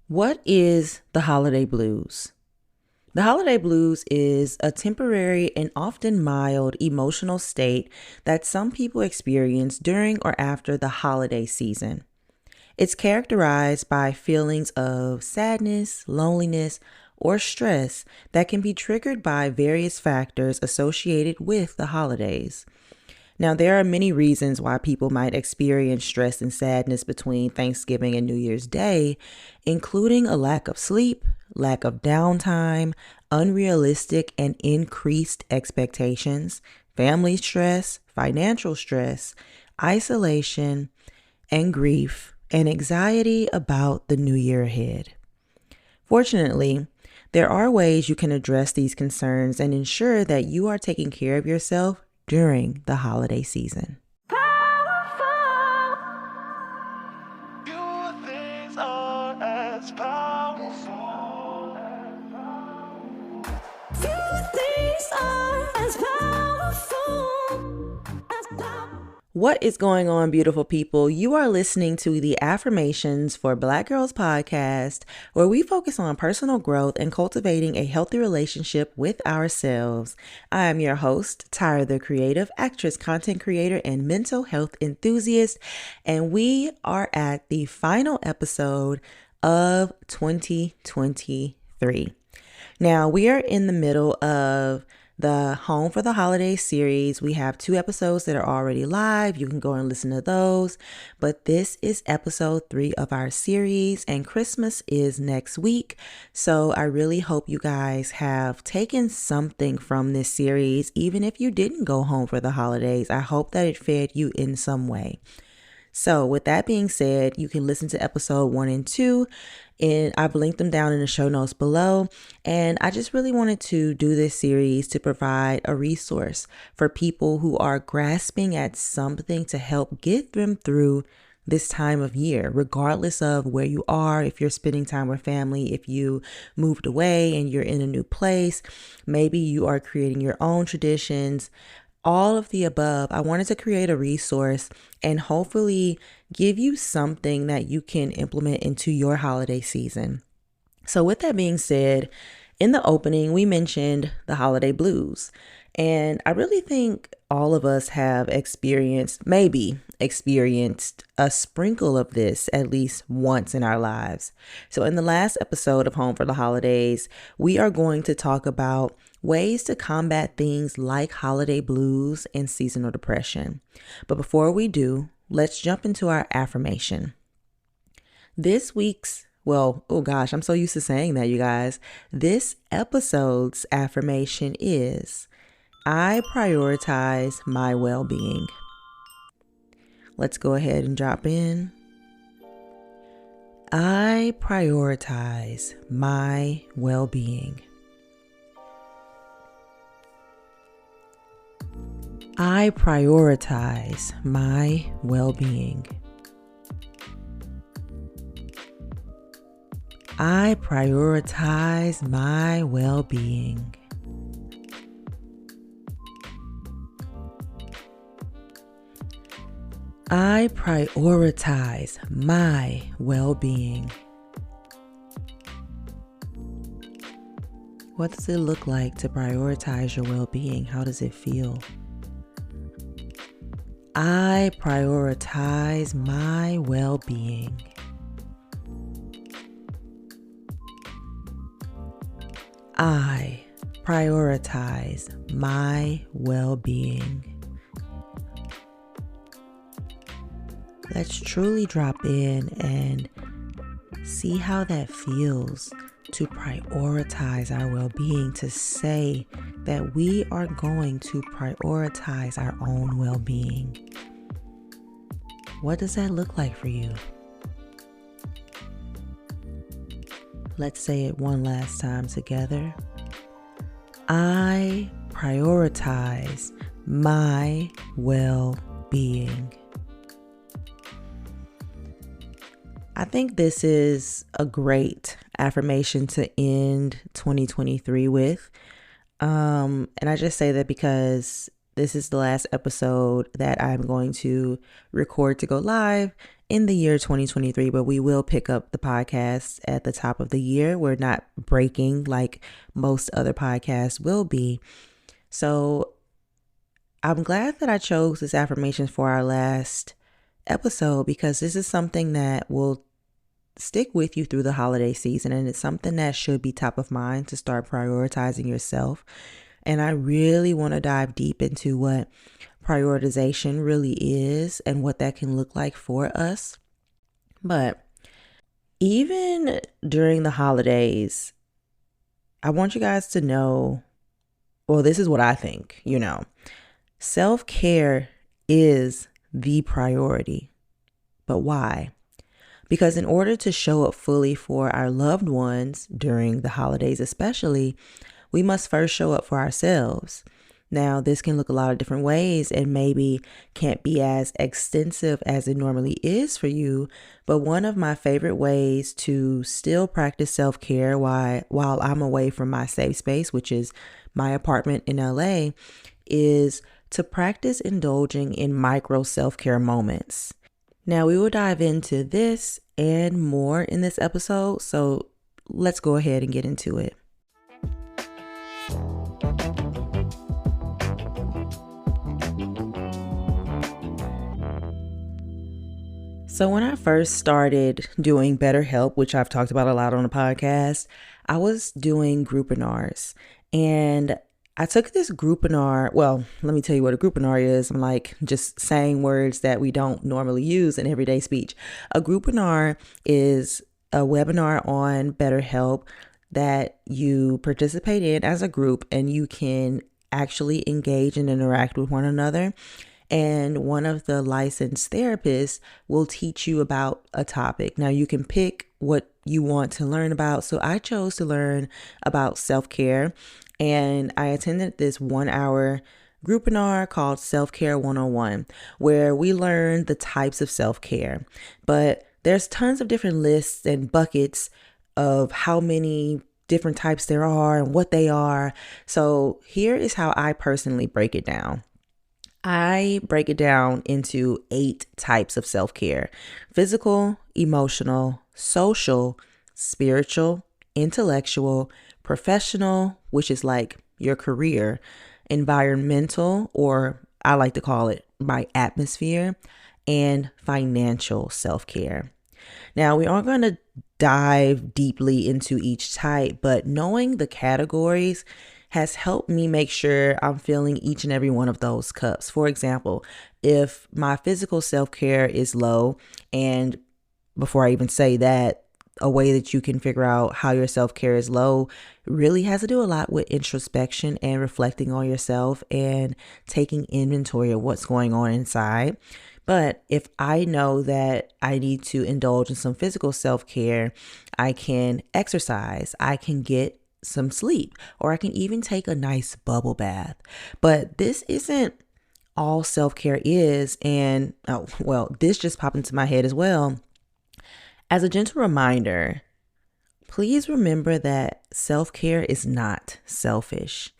What is the holiday blues? The holiday blues is a temporary and often mild emotional state that some people experience during or after the holiday season. It's characterized by feelings of sadness, loneliness, or stress that can be triggered by various factors associated with the holidays. Now, there are many reasons why people might experience stress and sadness between Thanksgiving and New Year's Day, including a lack of sleep, lack of downtime, unrealistic and increased expectations, family stress, financial stress, isolation, and grief, and anxiety about the new year ahead. Fortunately, there are ways you can address these concerns and ensure that you are taking care of yourself during the holiday season. What is going on, beautiful people? You are listening to the Affirmations for Black Girls podcast, where we focus on personal growth and cultivating a healthy relationship with ourselves. I am your host, Tyra, the creative actress, content creator, and mental health enthusiast, and we are at the final episode of 2023. Now, we are in the middle of the Home for the Holidays series. We have 2 episodes that are already live. You can go and listen to those. But this is episode 3 of our series, and Christmas is next week. So I really hope you guys have taken something from this series. Even if you didn't go home for the holidays, I hope that it fed you in some way. So with that being said, you can listen to episode 1 and 2, and I've linked them down in the show notes below. And I just really wanted to do this series to provide a resource for people who are grasping at something to help get them through this time of year, regardless of where you are, if you're spending time with family, if you moved away and you're in a new place, maybe you are creating your own traditions. All of the above. I wanted to create a resource and hopefully give you something that you can implement into your holiday season. So with that being said, in the opening, we mentioned the holiday blues. And I really think all of us have maybe experienced a sprinkle of this at least once in our lives. So in the last episode of Home for the Holidays, we are going to talk about ways to combat things like holiday blues and seasonal depression. But before we do, let's jump into our affirmation. This I'm so used to saying that, you guys. This episode's affirmation is, I prioritize my well-being. Let's go ahead and drop in. I prioritize my well-being. I prioritize my well-being. I prioritize my well-being. I prioritize my well-being. What does it look like to prioritize your well-being? How does it feel? I prioritize my well-being. I prioritize my well-being. Let's truly drop in and see how that feels to prioritize our well-being, to say that we are going to prioritize our own well-being. What does that look like for you? Let's say it one last time together. I prioritize my well-being. I think this is a great affirmation to end 2023 with. And I just say that because this is the last episode that I'm going to record to go live in the year 2023, but we will pick up the podcast at the top of the year. We're not breaking like most other podcasts will be. So I'm glad that I chose this affirmation for our last episode, because this is something that will stick with you through the holiday season, and it's something that should be top of mind to start prioritizing yourself. And I really want to dive deep into what prioritization really is and what that can look like for us. But even during the holidays, I want you guys to know, well, this is what I think, self-care is the priority. But why? Because in order to show up fully for our loved ones during the holidays especially, we must first show up for ourselves. Now, this can look a lot of different ways and maybe can't be as extensive as it normally is for you. But one of my favorite ways to still practice self-care while I'm away from my safe space, which is my apartment in LA, is to practice indulging in micro self-care moments. Now, we will dive into this and more in this episode, so let's go ahead and get into it. So when I first started doing BetterHelp, which I've talked about a lot on the podcast, I was doing groupenars, and I took this groupenar. Well, let me tell you what a groupenar is. I'm like just saying words that we don't normally use in everyday speech. A groupenar is a webinar on BetterHelp that you participate in as a group, and you can actually engage and interact with one another. And one of the licensed therapists will teach you about a topic. Now, you can pick what you want to learn about. So I chose to learn about self-care, and I attended this 1-hour groupinar called Self-Care 101, where we learned the types of self-care. But there's tons of different lists and buckets of how many different types there are and what they are. So here is how I personally break it down. I break it down into 8 types of self-care: physical, emotional, social, spiritual, intellectual, professional, which is like your career, environmental, or I like to call it my atmosphere, and financial self-care. Now, we aren't going to dive deeply into each type, but knowing the categories has helped me make sure I'm filling each and every one of those cups. For example, if my physical self-care is low, and before I even say that, a way that you can figure out how your self-care is low really has to do a lot with introspection and reflecting on yourself and taking inventory of what's going on inside. But if I know that I need to indulge in some physical self-care, I can exercise, I can get some sleep, or I can even take a nice bubble bath. But this isn't all self-care is. And this just popped into my head as well. As a gentle reminder, please remember that self-care is not selfish.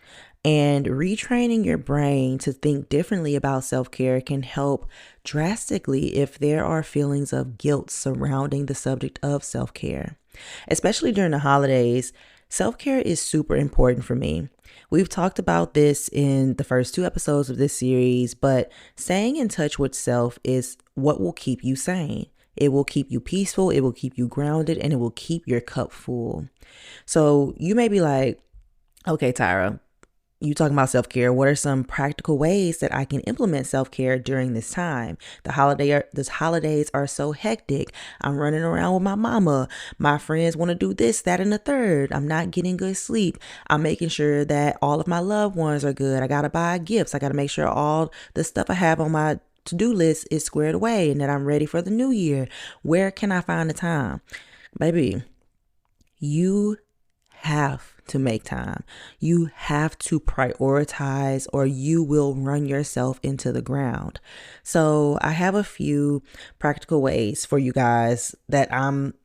And retraining your brain to think differently about self-care can help drastically if there are feelings of guilt surrounding the subject of self-care. Especially during the holidays, self-care is super important for me. We've talked about this in the first 2 episodes of this series, but staying in touch with self is what will keep you sane. It will keep you peaceful, it will keep you grounded, and it will keep your cup full. So you may be like, okay, Tyra, you talking about self-care. What are some practical ways that I can implement self-care during this time? The holidays are so hectic. I'm running around with my mama. My friends want to do this, that, and the third. I'm not getting good sleep. I'm making sure that all of my loved ones are good. I got to buy gifts. I got to make sure all the stuff I have on my to-do list is squared away and that I'm ready for the new year. Where can I find the time? Baby, you have to make time. You have to prioritize, or you will run yourself into the ground. So I have a few practical ways for you guys that I'm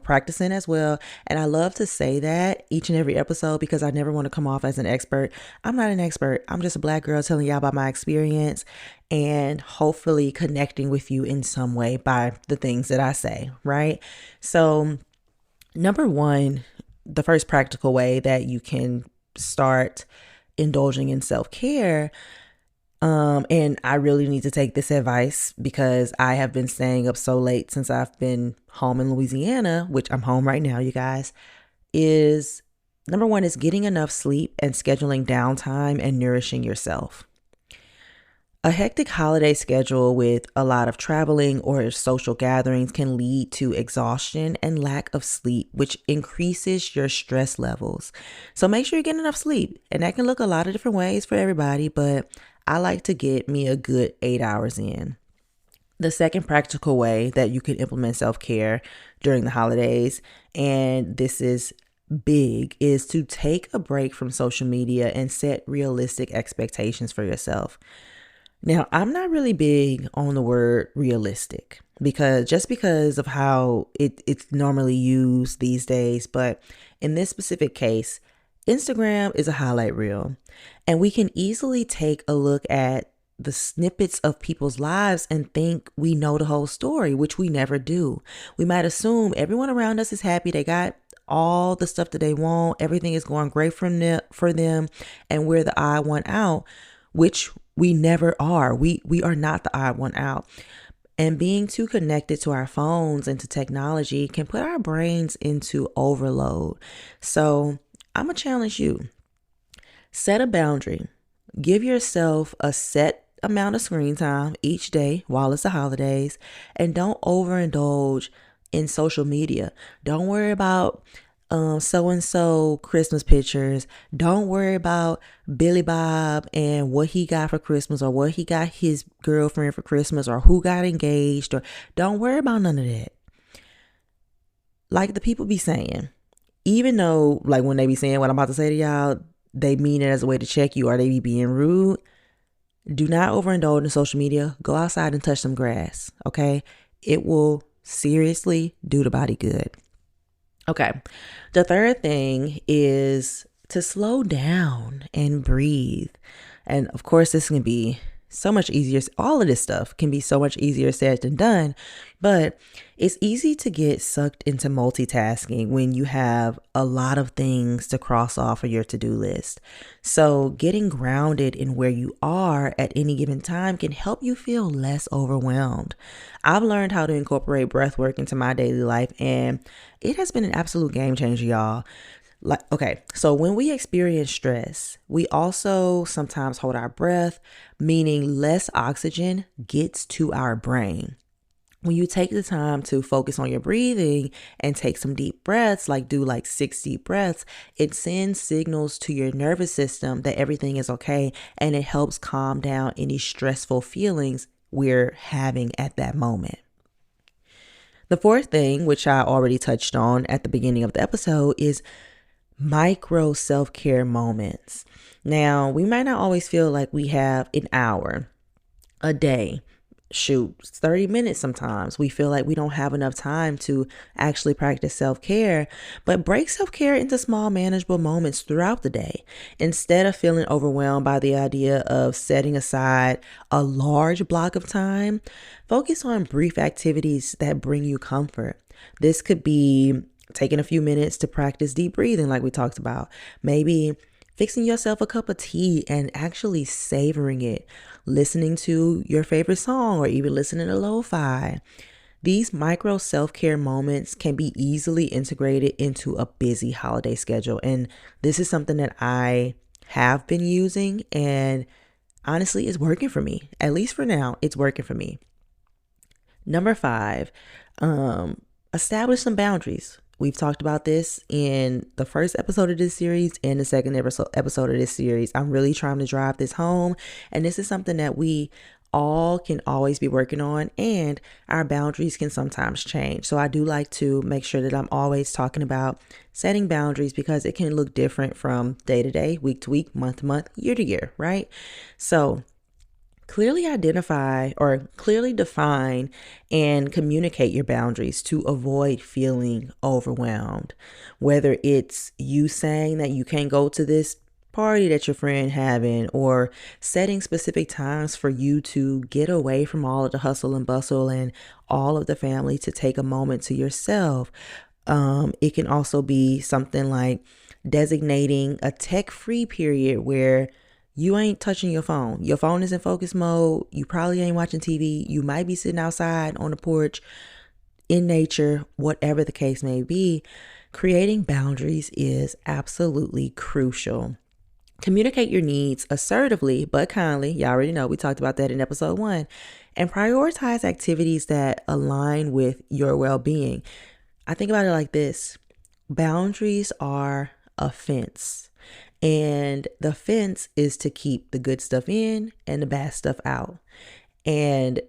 practicing as well. And I love to say that each and every episode because I never want to come off as an expert. I'm not an expert. I'm just a Black girl telling y'all about my experience and hopefully connecting with you in some way by the things that I say, right? So, number one, the first practical way that you can start indulging in self-care, and I really need to take this advice because I have been staying up so late since I've been home in Louisiana, which I'm home right now, you guys, is number one is getting enough sleep and scheduling downtime and nourishing yourself. A hectic holiday schedule with a lot of traveling or social gatherings can lead to exhaustion and lack of sleep, which increases your stress levels. So make sure you get enough sleep. And that can look a lot of different ways for everybody, but I like to get me a good 8 hours in. The second practical way that you can implement self-care during the holidays, and this is big, is to take a break from social media and set realistic expectations for yourself. Now, I'm not really big on the word realistic because of how it's normally used these days. But in this specific case, Instagram is a highlight reel, and we can easily take a look at the snippets of people's lives and think we know the whole story, which we never do. We might assume everyone around us is happy. They got all the stuff that they want. Everything is going great for them, and we're the odd one out, which we never are. We are not the odd one out. And being too connected to our phones and to technology can put our brains into overload. So I'm going to challenge you. Set a boundary. Give yourself a set amount of screen time each day while it's the holidays, and don't overindulge in social media. Don't worry about so-and-so Christmas pictures. Don't worry about Billy Bob and what he got for Christmas, or what he got his girlfriend for Christmas, or who got engaged, or don't worry about none of that. Like the people be saying, even though like when they be saying what I'm about to say to y'all, they mean it as a way to check you, or they be being rude. Do not overindulge in social media. Go outside and touch some grass, okay? It will seriously do the body good. Okay, the third thing is to slow down and breathe. And of course, this can be so much easier. All of this stuff can be so much easier said than done, but it's easy to get sucked into multitasking when you have a lot of things to cross off of your to-do list. So getting grounded in where you are at any given time can help you feel less overwhelmed. I've learned how to incorporate breath work into my daily life, and it has been an absolute game changer, y'all. So when we experience stress, we also sometimes hold our breath, meaning less oxygen gets to our brain. When you take the time to focus on your breathing and take some deep breaths, do 6 deep breaths, it sends signals to your nervous system that everything is okay, and it helps calm down any stressful feelings we're having at that moment. The fourth thing, which I already touched on at the beginning of the episode, is micro self-care moments. Now, we might not always feel like we have an hour, a day, 30 minutes sometimes. We feel like we don't have enough time to actually practice self-care, but break self-care into small manageable moments throughout the day. Instead of feeling overwhelmed by the idea of setting aside a large block of time, focus on brief activities that bring you comfort. This could be taking a few minutes to practice deep breathing like we talked about. Maybe fixing yourself a cup of tea and actually savoring it, listening to your favorite song, or even listening to lo-fi. These micro self-care moments can be easily integrated into a busy holiday schedule. And this is something that I have been using, and honestly, it's working for me. At least for now, it's working for me. Number 5, establish some boundaries. We've talked about this in the first episode of this series and the second episode of this series. I'm really trying to drive this home, and this is something that we all can always be working on, and our boundaries can sometimes change. So I do like to make sure that I'm always talking about setting boundaries, because it can look different from day to day, week to week, month to month, year to year, right? So Clearly identify or clearly define and communicate your boundaries to avoid feeling overwhelmed. Whether it's you saying that you can't go to this party that your friend having, or setting specific times for you to get away from all of the hustle and bustle and all of the family to take a moment to yourself. It can also be something like designating a tech-free period where you ain't touching your phone. Your phone is in focus mode. You probably ain't watching TV. You might be sitting outside on the porch in nature, whatever the case may be. Creating boundaries is absolutely crucial. Communicate your needs assertively but kindly. Y'all already know we talked about that in episode 1. And prioritize activities that align with your well-being. I think about it like this. Boundaries are a fence. And the fence is to keep the good stuff in and the bad stuff out. And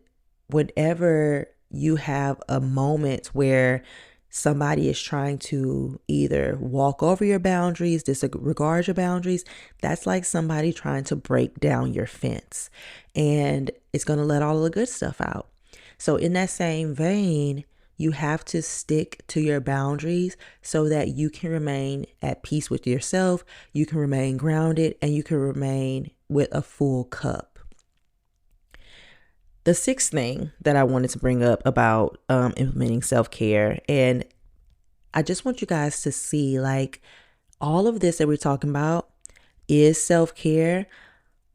whenever you have a moment where somebody is trying to either walk over your boundaries, disregard your boundaries, that's like somebody trying to break down your fence. And it's going to let all of the good stuff out. So in that same vein, you have to stick to your boundaries so that you can remain at peace with yourself, you can remain grounded, and you can remain with a full cup. The sixth thing that I wanted to bring up about implementing self-care, and I just want you guys to see, like, all of this that we're talking about is self-care,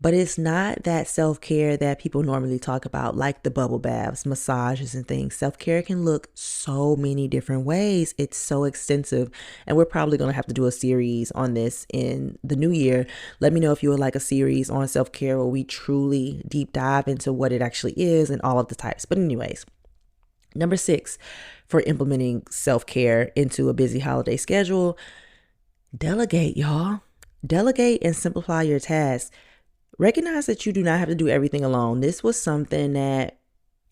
but it's not that self-care that people normally talk about, like the bubble baths, massages, and things. Self-care can look so many different ways. It's so extensive. And we're probably going to have to do a series on this in the new year. Let me know if you would like a series on self-care where we truly deep dive into what it actually is and all of the types. But anyways, number 6 for implementing self-care into a busy holiday schedule, delegate, y'all. Delegate and simplify your tasks. Recognize that you do not have to do everything alone. This was something that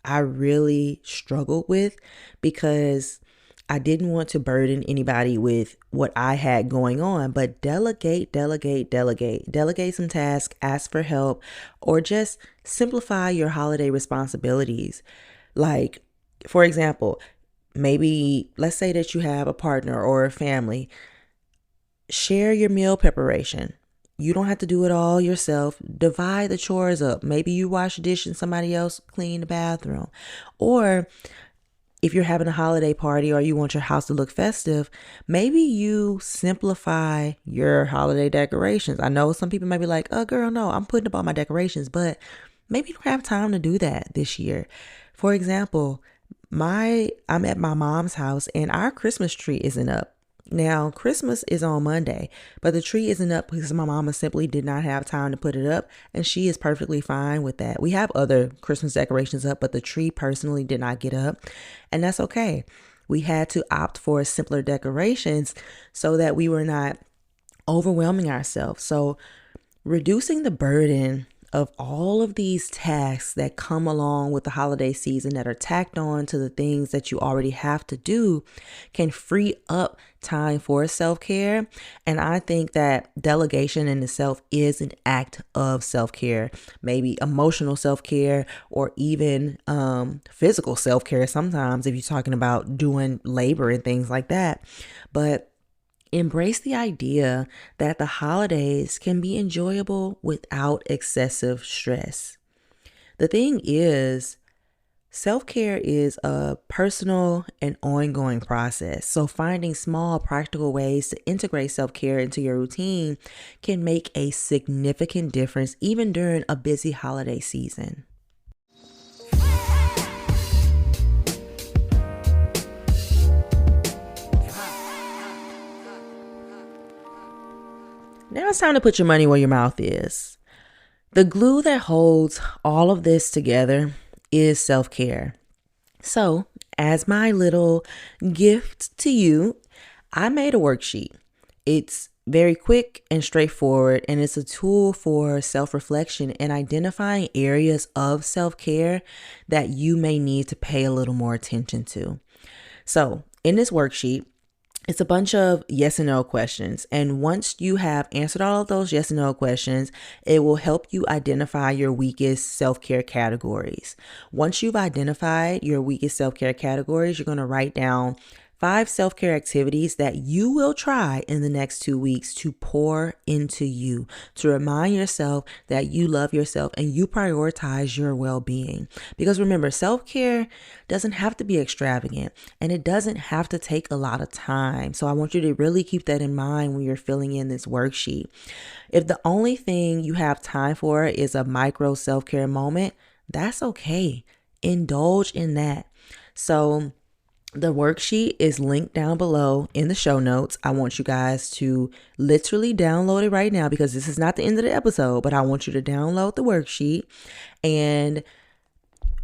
I really struggled with because I didn't want to burden anybody with what I had going on. But delegate. Delegate some tasks, ask for help, or just simplify your holiday responsibilities. Like, for example, maybe let's say that you have a partner or a family. Share your meal preparation. You don't have to do it all yourself. Divide the chores up. Maybe you wash the dish and somebody else clean the bathroom. Or if you're having a holiday party or you want your house to look festive, maybe you simplify your holiday decorations. I know some people might be like, oh girl, no, I'm putting up all my decorations, but maybe you don't have time to do that this year. For example, I'm at my mom's house and our Christmas tree isn't up. Now, Christmas is on Monday, but the tree isn't up because my mama simply did not have time to put it up, and she is perfectly fine with that. We have other Christmas decorations up, but the tree personally did not get up, and that's okay. We had to opt for simpler decorations so that we were not overwhelming ourselves. So, reducing the burden of all of these tasks that come along with the holiday season that are tacked on to the things that you already have to do can free up time for self-care. And I think that delegation in itself is an act of self-care, maybe emotional self-care or even physical self-care sometimes if you're talking about doing labor and things like that. But embrace the idea that the holidays can be enjoyable without excessive stress. The thing is, self-care is a personal and ongoing process. So finding small practical ways to integrate self-care into your routine can make a significant difference even during a busy holiday season. Now it's time to put your money where your mouth is. The glue that holds all of this together is self-care. So, as my little gift to you, I made a worksheet. It's very quick and straightforward, and it's a tool for self-reflection and identifying areas of self-care that you may need to pay a little more attention to. So, in this worksheet, It's a bunch of yes and no questions. And once you have answered all of those yes and no questions, it will help you identify your weakest self-care categories. Once you've identified your weakest self-care categories, you're going to write down 5 self-care activities that you will try in the next 2 weeks to pour into you, to remind yourself that you love yourself and you prioritize your well-being. Because remember, self-care doesn't have to be extravagant and it doesn't have to take a lot of time. So I want you to really keep that in mind when you're filling in this worksheet. If the only thing you have time for is a micro self-care moment, that's okay. Indulge in that. So the worksheet is linked down below in the show notes. I want you guys to literally download it right now because this is not the end of the episode, but I want you to download the worksheet. And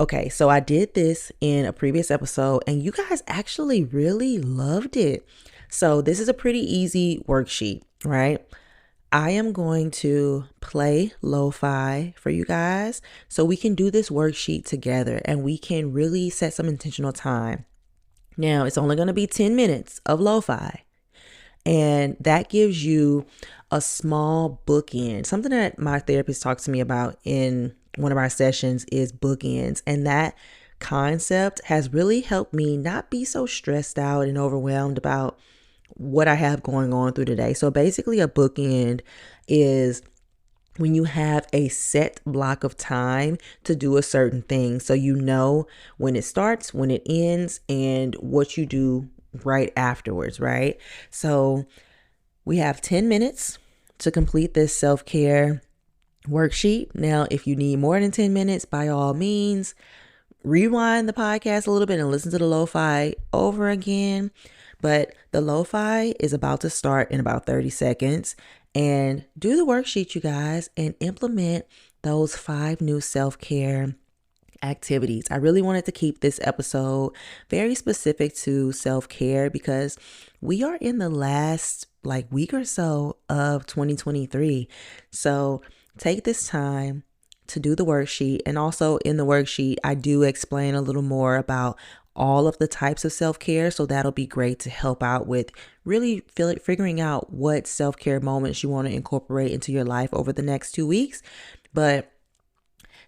okay, so I did this in a previous episode and you guys actually really loved it. So this is a pretty easy worksheet, right? I am going to play lo-fi for you guys so we can do this worksheet together and we can really set some intentional time. Now, it's only going to be 10 minutes of lo-fi, and that gives you a small bookend. Something that my therapist talks to me about in one of our sessions is bookends, and that concept has really helped me not be so stressed out and overwhelmed about what I have going on through the day. So basically, a bookend is when you have a set block of time to do a certain thing. So you know when it starts, when it ends, and what you do right afterwards, right? So we have 10 minutes to complete this self-care worksheet. Now, if you need more than 10 minutes, by all means, rewind the podcast a little bit and listen to the lo-fi over again. But the lo-fi is about to start in about 30 seconds. And do the worksheet, you guys, and implement those 5 new self-care activities. I really wanted to keep this episode very specific to self-care because we are in the last week or so of 2023. So take this time to do the worksheet. And also in the worksheet, I do explain a little more about all of the types of self-care. So that'll be great to help out with really figuring out what self-care moments you want to incorporate into your life over the next 2 weeks. But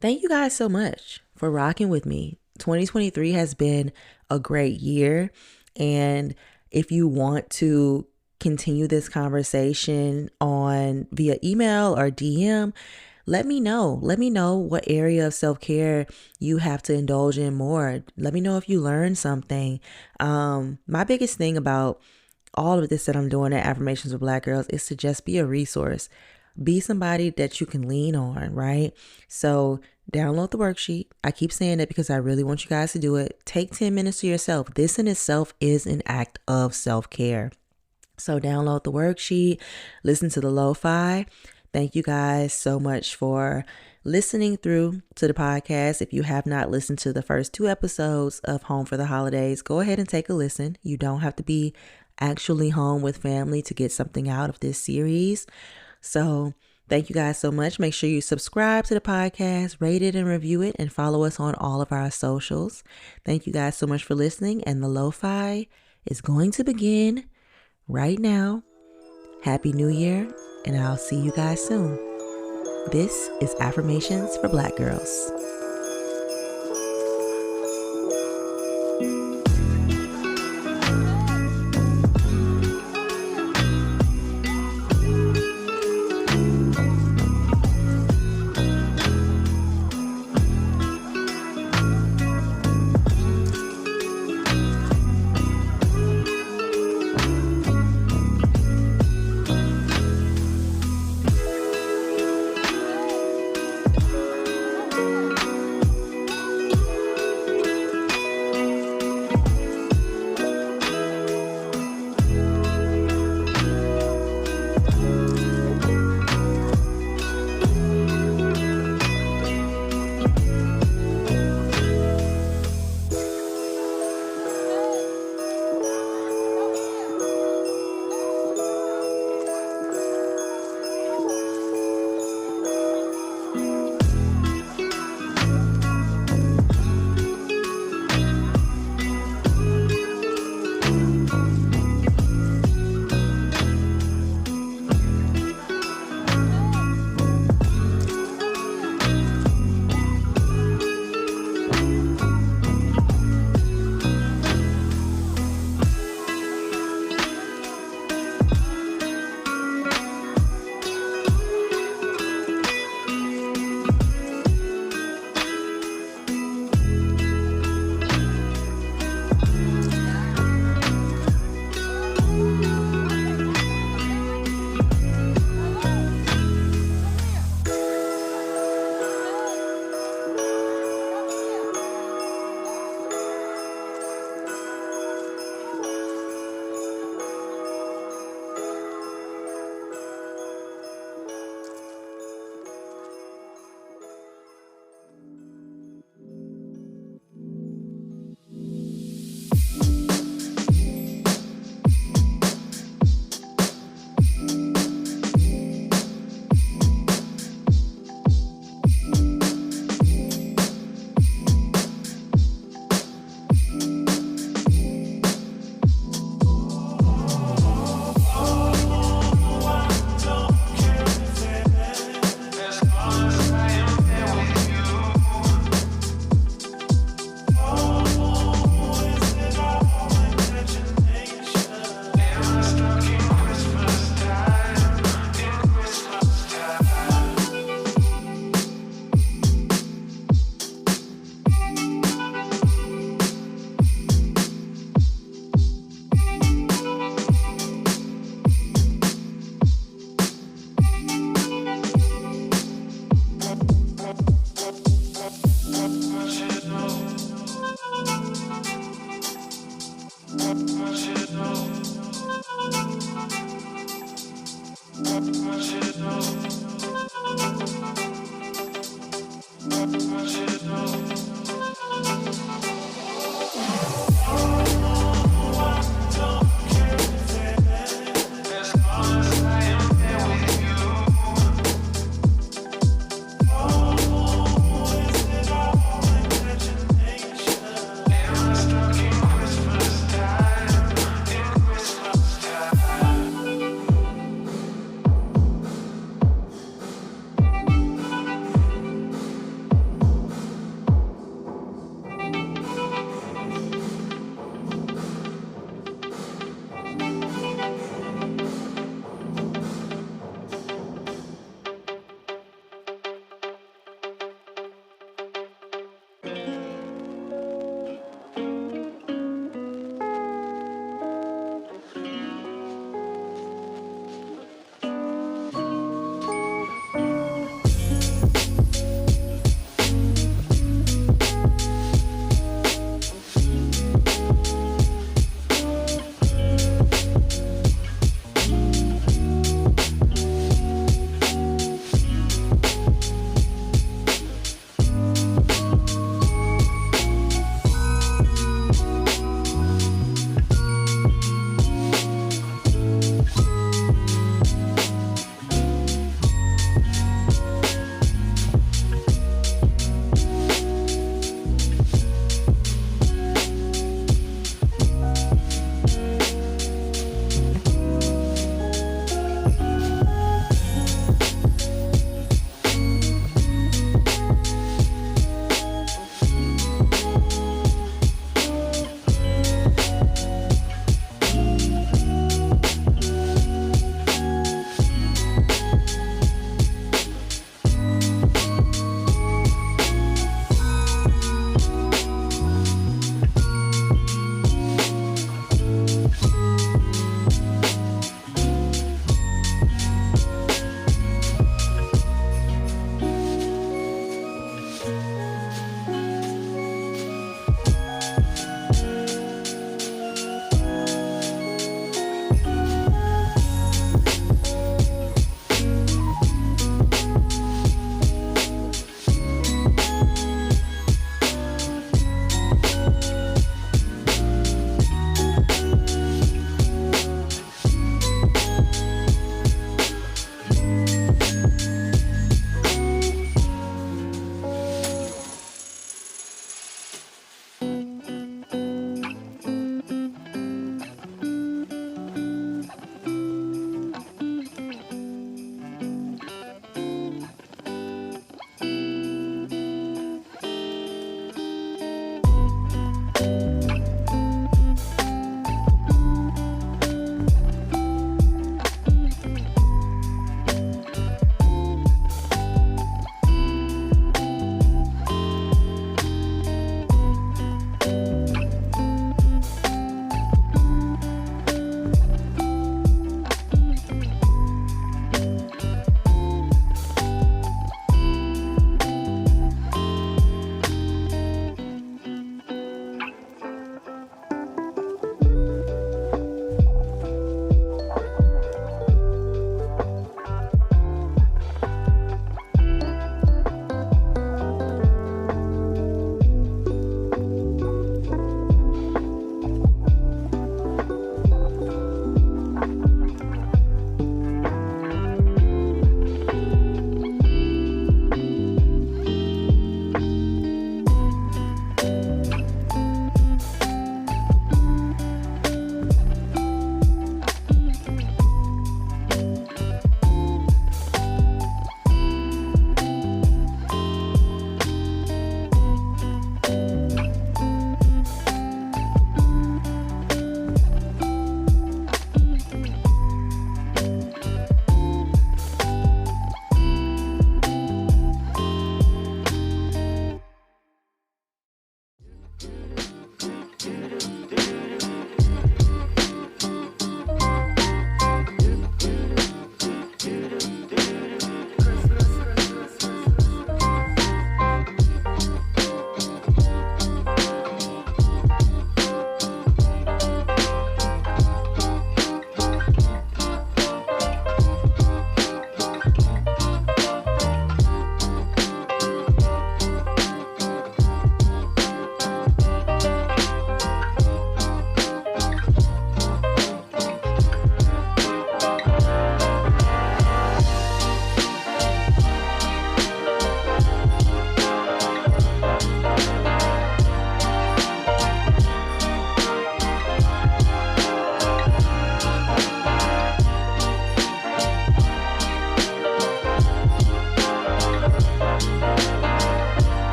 thank you guys so much for rocking with me. 2023 has been a great year. And if you want to continue this conversation via email or DM, let me know. Let me know what area of self-care you have to indulge in more. Let me know if you learned something. My biggest thing about all of this that I'm doing at Affirmations with Black Girls is to just be a resource. Be somebody that you can lean on, right? So download the worksheet. I keep saying that because I really want you guys to do it. Take 10 minutes to yourself. This in itself is an act of self-care. So download the worksheet, listen to the lo-fi. Thank you guys so much for listening through to the podcast. If you have not listened to the first 2 episodes of Home for the Holidays, go ahead and take a listen. You don't have to be actually home with family to get something out of this series. So thank you guys so much. Make sure you subscribe to the podcast, rate it and review it, and follow us on all of our socials. Thank you guys so much for listening. And the lo-fi is going to begin right now. Happy New Year. And I'll see you guys soon. This is Affirmations for Black Girls.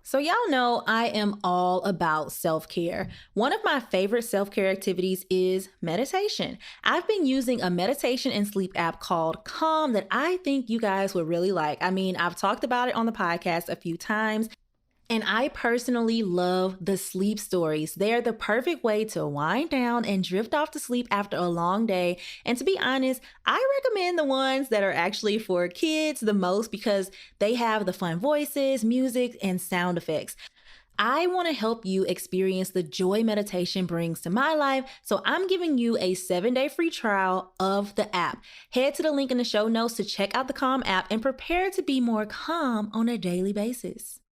So, y'all know I am all about self care. One of my favorite self care activities is meditation. I've been using a meditation and sleep app called Calm that I think you guys would really like. I mean, I've talked about it on the podcast a few times. And I personally love the sleep stories. They're the perfect way to wind down and drift off to sleep after a long day. And to be honest, I recommend the ones that are actually for kids the most because they have the fun voices, music, and sound effects. I want to help you experience the joy meditation brings to my life. So I'm giving you a 7-day free trial of the app. Head to the link in the show notes to check out the Calm app and prepare to be more calm on a daily basis.